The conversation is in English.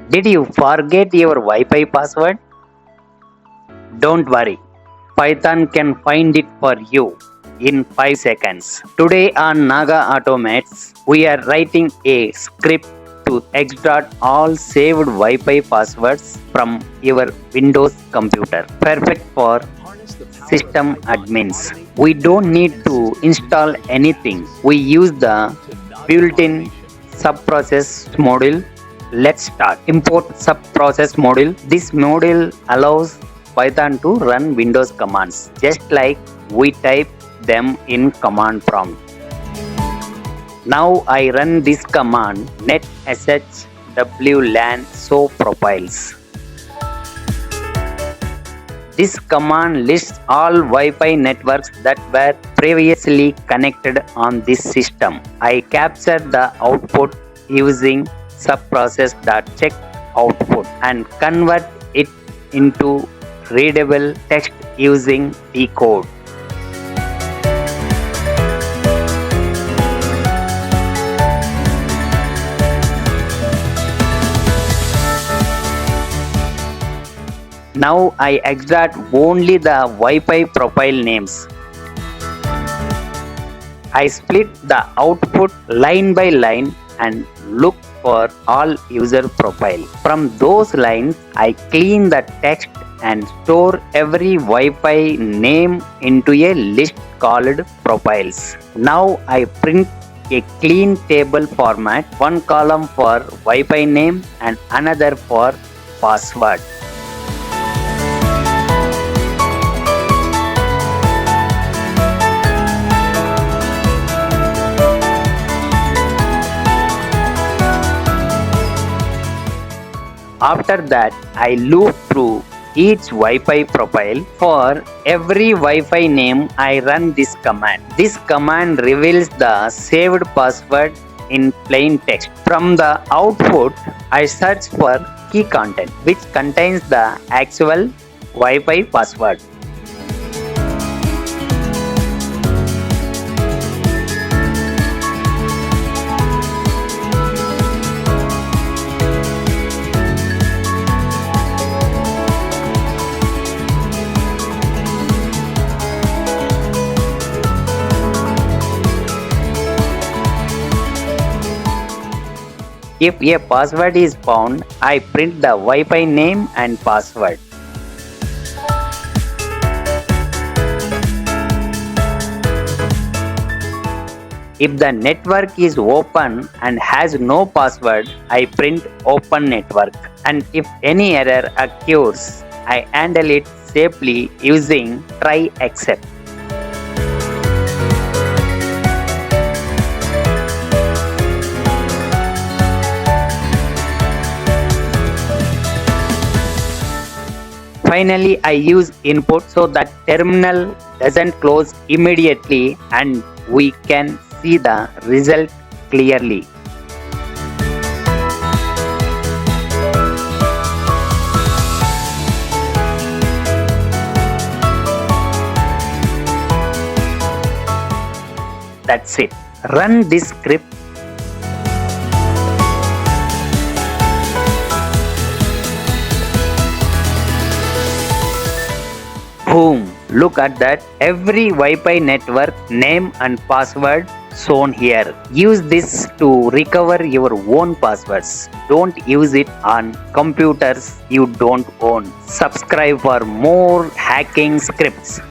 Did you forget your Wi-Fi password? Don't worry, Python can find it for you in 5 seconds. Today on Naga Automates, we are writing a script to extract all saved Wi-Fi passwords from your Windows computer. Perfect for system admins. We don't need to install anything. We use the built-in subprocess module. Let's start. Import subprocess module. This module allows Python to run Windows commands just like we type them in command prompt. Now I run this command netsh wlan show profiles. This command lists all Wi-Fi networks that were previously connected on this system. I capture the output using subprocess.check output and convert it into readable text using decode. Now I extract only the Wi-Fi profile names. I split the output line by line and look for all user profile. From those lines, I clean the text and store every Wi-Fi name into a list called profiles. Now I print a clean table format, one column for Wi-Fi name and another for password. After that, I loop through each Wi-Fi profile. For every Wi-Fi name, I run this command. This command reveals the saved password in plain text. From the output, I search for key content, which contains the actual Wi-Fi password. If a password is found, I print the Wi-Fi name and password. If the network is open and has no password, I print open network. And if any error occurs, I handle it safely using try except. Finally, I use input so that terminal doesn't close immediately and we can see the result clearly. That's it. Run this script. Boom! Look at that. Every Wi-Fi network name and password shown here. Use this to recover your own passwords. Don't use it on computers you don't own. Subscribe for more hacking scripts.